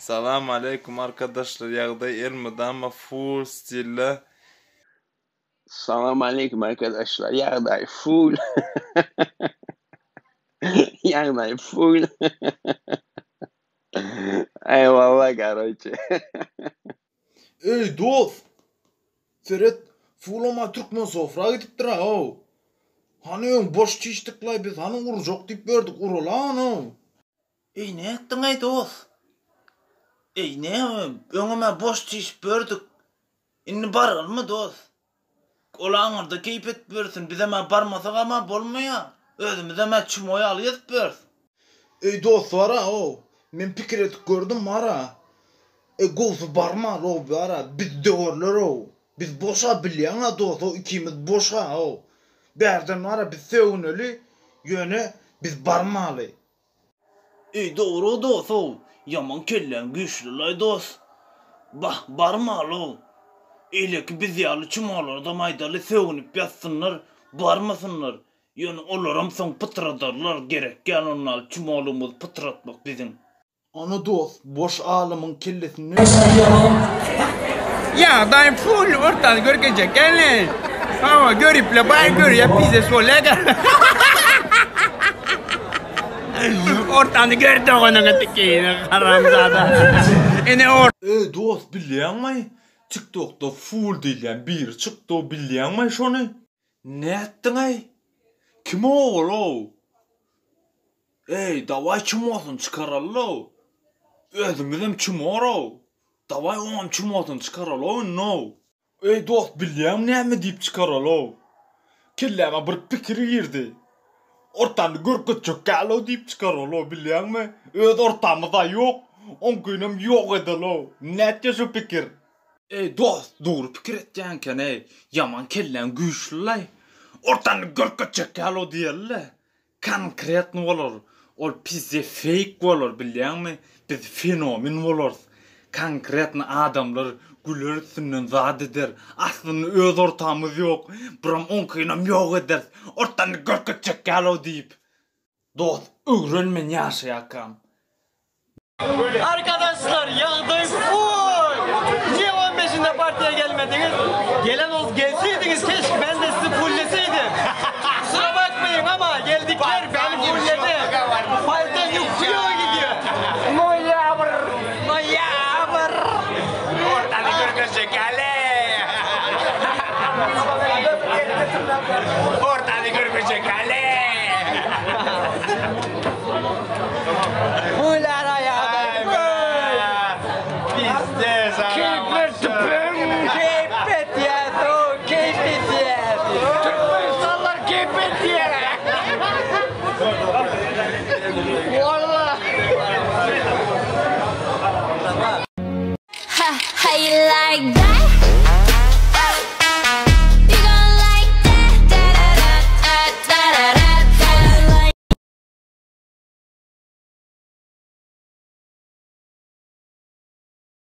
Selam aleyküm arkadaşlar. Yağday Elmadama full stille. Salam aleyküm arkadaşlar. Yağday full. Yağday full. Eyvallah короче. Ey dost. Ferhat fullama Türkmen sofra gidipdir ha. Hani boş çiştiklay biz hani urjok dip verdik urulan ha. Ey ne ettin ey dost? Ey ne öňüme boş çiş berdik. Inni bargal mı dost? Olaňarda keypet bersin bize ma barmasak ama bolmaýar. Özümüze ma çumoy alyp bersin. Ey dost var ha o. Men pikir etip gördüm mara. Golfu barma o bara biz döwürler o. Biz boşa bilýän ha dost o ikimiz boşa o. Berden ara biz söwneli ýöne biz barmaly. Ey doğru dost o. Yaman kellen güçlü lay dost. Bah barmaly o. Eyle ki biz ýaly çumalarda maýdaly söwnüp ýatsynlar, barmasynlar. Ýöne olaram soň pıtradarlar gerek. Gel onal çumalymyz pıtratmak bizim. Ana dost, boş alımın kellesini... Ya dayım full ortadan görgecek gelin. Ama görüp la bay gör ya bize solega. Ortadan gördü onun tekini haramzada. Ene dost bilýänmi? TikTok'da full diýen bir çıktı bilýänmi şonu? Ne ettin ey? Kim o? Ey davay çumosun çıkaralım. Özümüzem çumoro. Davay oňam çumosun çıkaralım no. Ey dost bilýän näme diýip çıkaralım? Kelleme bir pikir girdi. Ortamda görketçek galo diýip çıkaralım bilýänmi? Öz ortamyzda ýok. Oňkynam ýok edelo. Näçe şu pikir? Ey dost doğru pikir etýänken ey. Yaman kellen güýçlü. Ortamda görketçek galo diýerler. Konkretni bolar. Ol bizde fake bolar bilýänmi? Biz fenomen bolar. Konkretni adamlar gülersinden zat eder. Aslında öz ortamymyz ýok. Biram oňkynam ýok eder. Ortamda görketçek galo diýip. Dost öwrenmen ýaşaýakam. Arkadaşlar Yağday full. Niye 15'inde partiye gelmediniz? Gelseydiniz keşke ben de sizi fullleseydim. Kusura bakmayın ama geldikler beni fullledi. Fayda yüklüyor gidiyor. Noyabr. Ortalığı görgecek ale. Ortalığı görgecek ale.